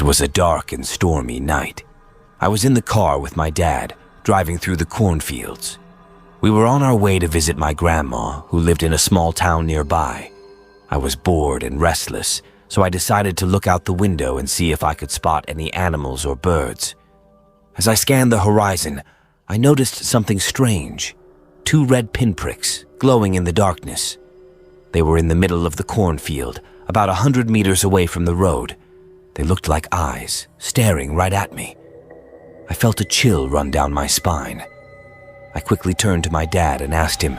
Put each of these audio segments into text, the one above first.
was a dark and stormy night. I was in the car with my dad, driving through the cornfields. We were on our way to visit my grandma, who lived in a small town nearby. I was bored and restless, so I decided to look out the window and see if I could spot any animals or birds. As I scanned the horizon, I noticed something strange. 2 red pinpricks, glowing in the darkness. They were in the middle of the cornfield, about 100 meters away from the road. They looked like eyes, staring right at me. I felt a chill run down my spine. I quickly turned to my dad and asked him,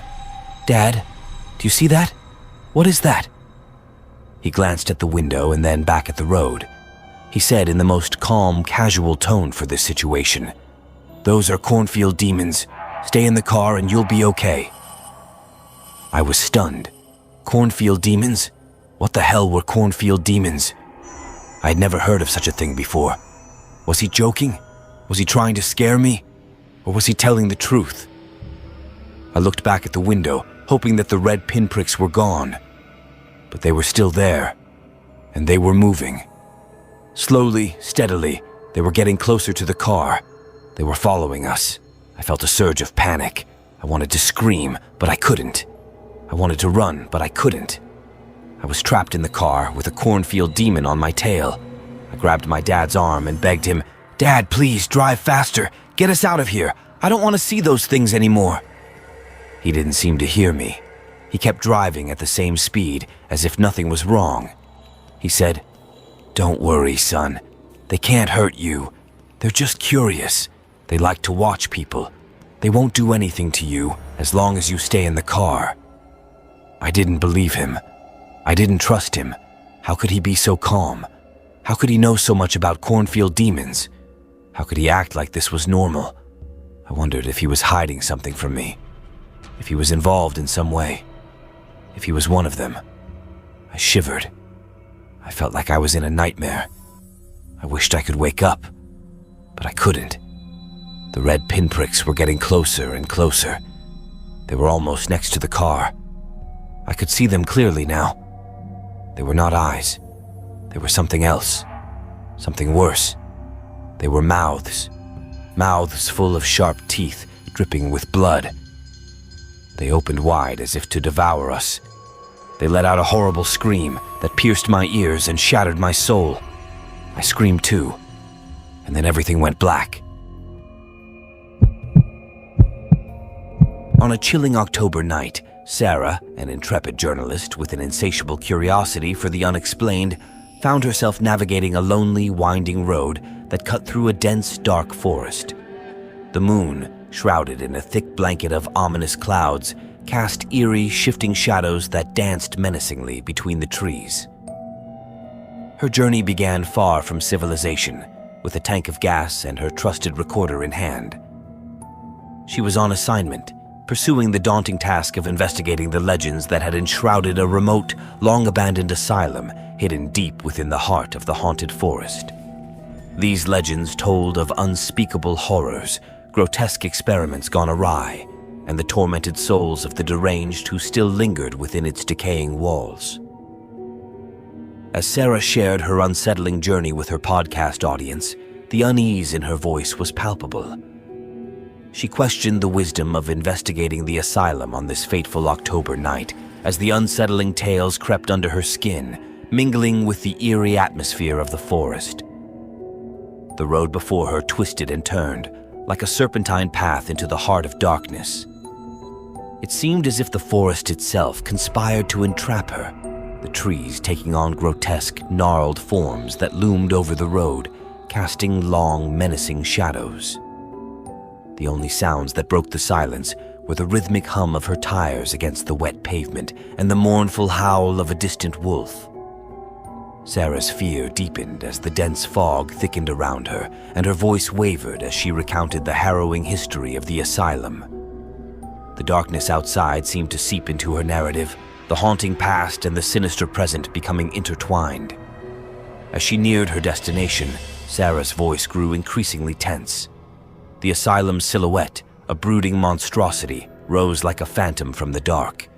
"Dad, do you see that? What is that?" He glanced at the window and then back at the road. He said in the most calm, casual tone for this situation, "Those are Cornfield Demons. Stay in the car and you'll be okay." I was stunned. Cornfield Demons? What the hell were Cornfield Demons? I had never heard of such a thing before. Was he joking? Was he trying to scare me? Or was he telling the truth? I looked back at the window, hoping that the red pinpricks were gone. But they were still there, and they were moving. Slowly, steadily, they were getting closer to the car. They were following us. I felt a surge of panic. I wanted to scream, but I couldn't. I wanted to run, but I couldn't. I was trapped in the car with a cornfield demon on my tail. I grabbed my dad's arm and begged him, "Dad, please, drive faster. Get us out of here. I don't want to see those things anymore." He didn't seem to hear me. He kept driving at the same speed, as if nothing was wrong. He said, "Don't worry, son. They can't hurt you. They're just curious. They like to watch people. They won't do anything to you as long as you stay in the car." I didn't believe him. I didn't trust him. How could he be so calm? How could he know so much about Cornfield Demons? How could he act like this was normal? I wondered if he was hiding something from me. If he was involved in some way. If he was one of them. I shivered. I felt like I was in a nightmare. I wished I could wake up, but I couldn't. The red pinpricks were getting closer and closer. They were almost next to the car. I could see them clearly now. They were not eyes. They were something else. Something worse. They were mouths. Mouths full of sharp teeth, dripping with blood. They opened wide as if to devour us. They let out a horrible scream that pierced my ears and shattered my soul. I screamed too, and then everything went black. On a chilling October night, Sarah, an intrepid journalist with an insatiable curiosity for the unexplained, found herself navigating a lonely, winding road that cut through a dense, dark forest. The moon, shrouded in a thick blanket of ominous clouds, cast eerie, shifting shadows that danced menacingly between the trees. Her journey began far from civilization, with a tank of gas and her trusted recorder in hand. She was on assignment, pursuing the daunting task of investigating the legends that had enshrouded a remote, long-abandoned asylum hidden deep within the heart of the haunted forest. These legends told of unspeakable horrors, grotesque experiments gone awry, and the tormented souls of the deranged who still lingered within its decaying walls. As Sarah shared her unsettling journey with her podcast audience, the unease in her voice was palpable. She questioned the wisdom of investigating the asylum on this fateful October night as the unsettling tales crept under her skin, mingling with the eerie atmosphere of the forest. The road before her twisted and turned, like a serpentine path into the heart of darkness. It seemed as if the forest itself conspired to entrap her, the trees taking on grotesque, gnarled forms that loomed over the road, casting long, menacing shadows. The only sounds that broke the silence were the rhythmic hum of her tires against the wet pavement and the mournful howl of a distant wolf. Sarah's fear deepened as the dense fog thickened around her, and her voice wavered as she recounted the harrowing history of the asylum. The darkness outside seemed to seep into her narrative, the haunting past and the sinister present becoming intertwined. As she neared her destination, Sarah's voice grew increasingly tense. The asylum's silhouette, a brooding monstrosity, rose like a phantom from the dark.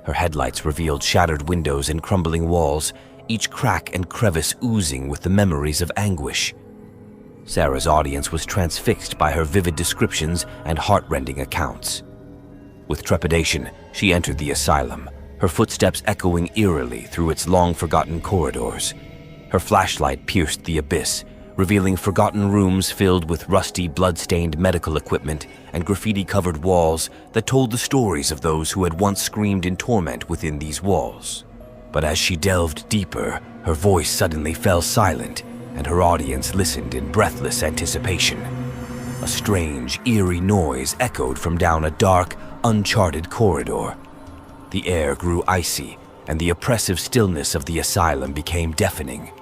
Her headlights revealed shattered windows and crumbling walls, each crack and crevice oozing with the memories of anguish. Sarah's audience was transfixed by her vivid descriptions and heart-rending accounts. With trepidation, she entered the asylum, her footsteps echoing eerily through its long-forgotten corridors. Her flashlight pierced the abyss, revealing forgotten rooms filled with rusty, blood-stained medical equipment and graffiti-covered walls that told the stories of those who had once screamed in torment within these walls. But as she delved deeper, her voice suddenly fell silent, and her audience listened in breathless anticipation. A strange, eerie noise echoed from down a dark, uncharted corridor. The air grew icy, and the oppressive stillness of the asylum became deafening.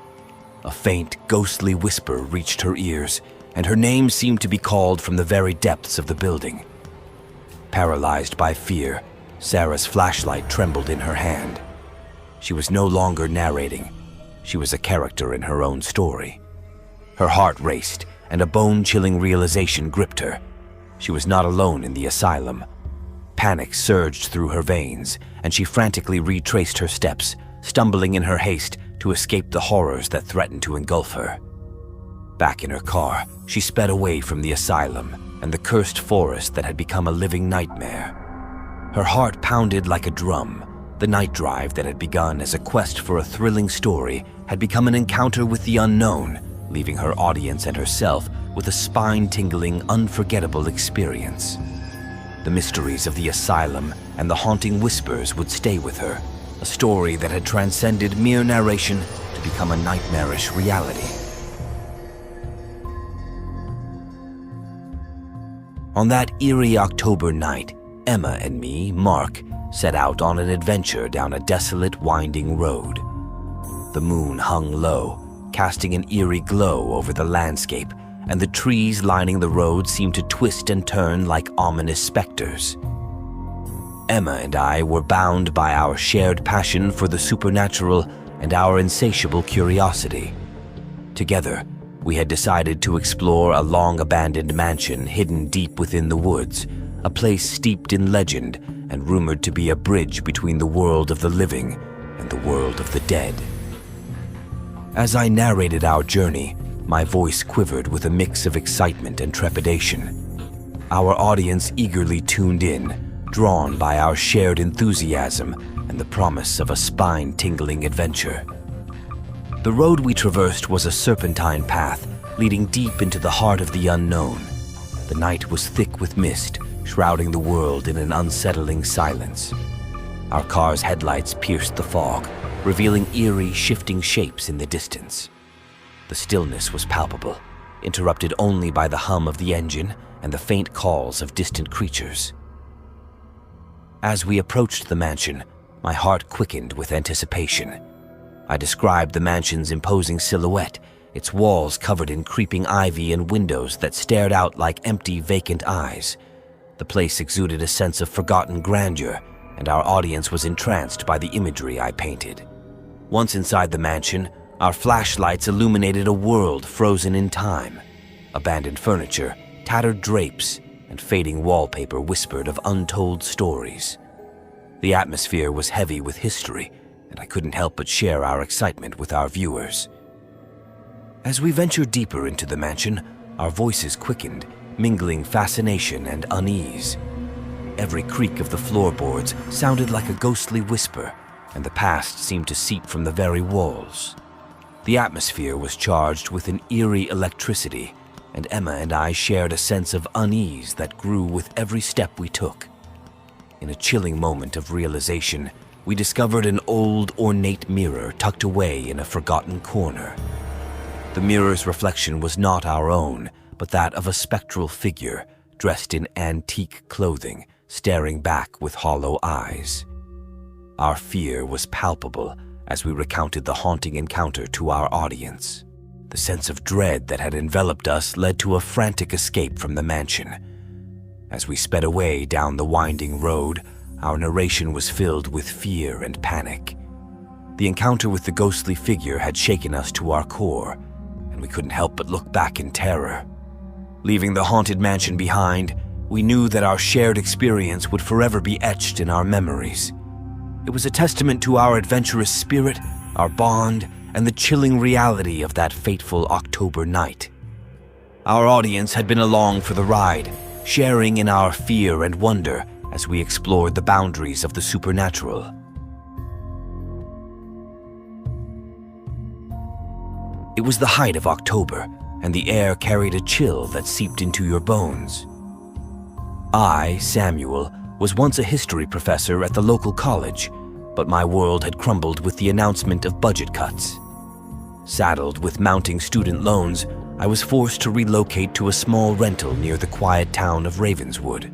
A faint, ghostly whisper reached her ears, and her name seemed to be called from the very depths of the building. Paralyzed by fear, Sarah's flashlight trembled in her hand. She was no longer narrating. She was a character in her own story. Her heart raced, and a bone-chilling realization gripped her. She was not alone in the asylum. Panic surged through her veins, and she frantically retraced her steps, stumbling in her haste to escape the horrors that threatened to engulf her. Back in her car, she sped away from the asylum and the cursed forest that had become a living nightmare. Her heart pounded like a drum. The night drive that had begun as a quest for a thrilling story had become an encounter with the unknown, leaving her audience and herself with a spine-tingling, unforgettable experience. The mysteries of the asylum and the haunting whispers would stay with her, a story that had transcended mere narration to become a nightmarish reality. On that eerie October night, Emma and me, Mark, set out on an adventure down a desolate, winding road. The moon hung low, casting an eerie glow over the landscape, and the trees lining the road seemed to twist and turn like ominous specters. Emma and I were bound by our shared passion for the supernatural and our insatiable curiosity. Together, we had decided to explore a long-abandoned mansion hidden deep within the woods, a place steeped in legend and rumored to be a bridge between the world of the living and the world of the dead. As I narrated our journey, my voice quivered with a mix of excitement and trepidation. Our audience eagerly tuned in, drawn by our shared enthusiasm and the promise of a spine-tingling adventure. The road we traversed was a serpentine path leading deep into the heart of the unknown. The night was thick with mist, shrouding the world in an unsettling silence. Our car's headlights pierced the fog, revealing eerie, shifting shapes in the distance. The stillness was palpable, interrupted only by the hum of the engine and the faint calls of distant creatures. As we approached the mansion, my heart quickened with anticipation. I described the mansion's imposing silhouette, its walls covered in creeping ivy and windows that stared out like empty, vacant eyes. The place exuded a sense of forgotten grandeur, and our audience was entranced by the imagery I painted. Once inside the mansion, our flashlights illuminated a world frozen in time. Abandoned furniture, tattered drapes, and fading wallpaper whispered of untold stories. The atmosphere was heavy with history, and I couldn't help but share our excitement with our viewers. As we ventured deeper into the mansion, our voices quickened, mingling fascination and unease. Every creak of the floorboards sounded like a ghostly whisper, and the past seemed to seep from the very walls. The atmosphere was charged with an eerie electricity, and Emma and I shared a sense of unease that grew with every step we took. In a chilling moment of realization, we discovered an old, ornate mirror tucked away in a forgotten corner. The mirror's reflection was not our own, but that of a spectral figure dressed in antique clothing, staring back with hollow eyes. Our fear was palpable as we recounted the haunting encounter to our audience. The sense of dread that had enveloped us led to a frantic escape from the mansion. As we sped away down the winding road, our narration was filled with fear and panic. The encounter with the ghostly figure had shaken us to our core, and we couldn't help but look back in terror. Leaving the haunted mansion behind, we knew that our shared experience would forever be etched in our memories. It was a testament to our adventurous spirit our bond, and the chilling reality of that fateful October night. Our audience had been along for the ride, sharing in our fear and wonder as we explored the boundaries of the supernatural. It was the height of October, and the air carried a chill that seeped into your bones. I, Samuel, was once a history professor at the local college, but my world had crumbled with the announcement of budget cuts. Saddled with mounting student loans, I was forced to relocate to a small rental near the quiet town of Ravenswood.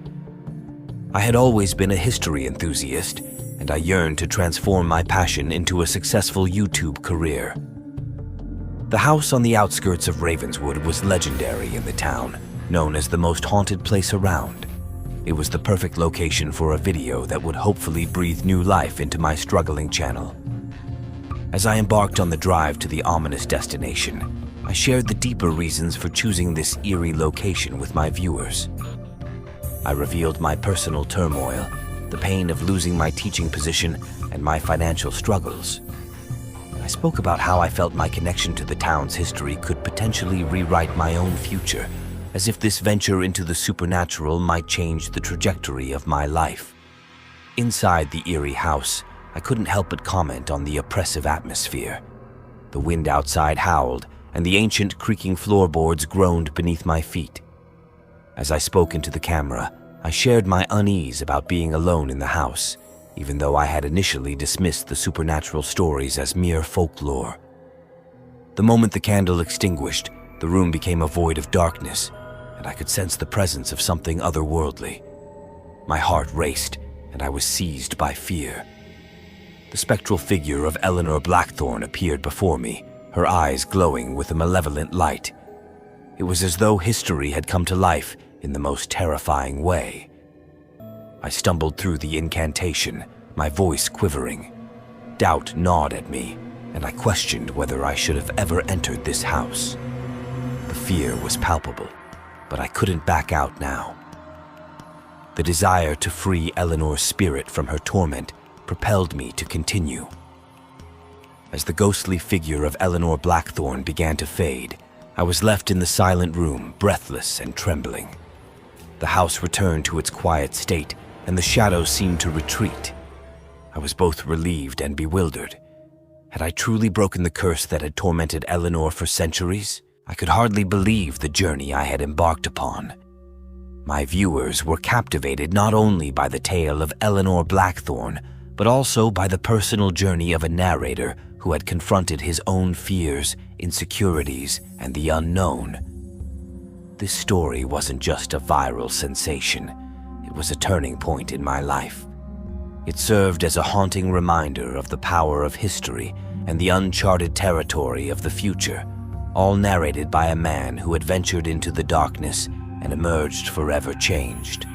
I had always been a history enthusiast, and I yearned to transform my passion into a successful YouTube career. The house on the outskirts of Ravenswood was legendary in the town, known as the most haunted place around. It was the perfect location for a video that would hopefully breathe new life into my struggling channel. As I embarked on the drive to the ominous destination, I shared the deeper reasons for choosing this eerie location with my viewers. I revealed my personal turmoil, the pain of losing my teaching position, and my financial struggles. I spoke about how I felt my connection to the town's history could potentially rewrite my own future, as if this venture into the supernatural might change the trajectory of my life. Inside the eerie house, I couldn't help but comment on the oppressive atmosphere. The wind outside howled, and the ancient creaking floorboards groaned beneath my feet. As I spoke into the camera, I shared my unease about being alone in the house, even though I had initially dismissed the supernatural stories as mere folklore. The moment the candle extinguished, the room became a void of darkness, and I could sense the presence of something otherworldly. My heart raced, and I was seized by fear. The spectral figure of Eleanor Blackthorne appeared before me, her eyes glowing with a malevolent light. It was as though history had come to life in the most terrifying way. I stumbled through the incantation, my voice quivering. Doubt gnawed at me, and I questioned whether I should have ever entered this house. The fear was palpable, but I couldn't back out now. The desire to free Eleanor's spirit from her torment propelled me to continue. As the ghostly figure of Eleanor Blackthorne began to fade, I was left in the silent room, breathless and trembling. The house returned to its quiet state, and the shadows seemed to retreat. I was both relieved and bewildered. Had I truly broken the curse that had tormented Eleanor for centuries? I could hardly believe the journey I had embarked upon. My viewers were captivated not only by the tale of Eleanor Blackthorne, but also by the personal journey of a narrator who had confronted his own fears, insecurities, and the unknown. This story wasn't just a viral sensation. It was a turning point in my life. It served as a haunting reminder of the power of history and the uncharted territory of the future, all narrated by a man who had ventured into the darkness and emerged forever changed.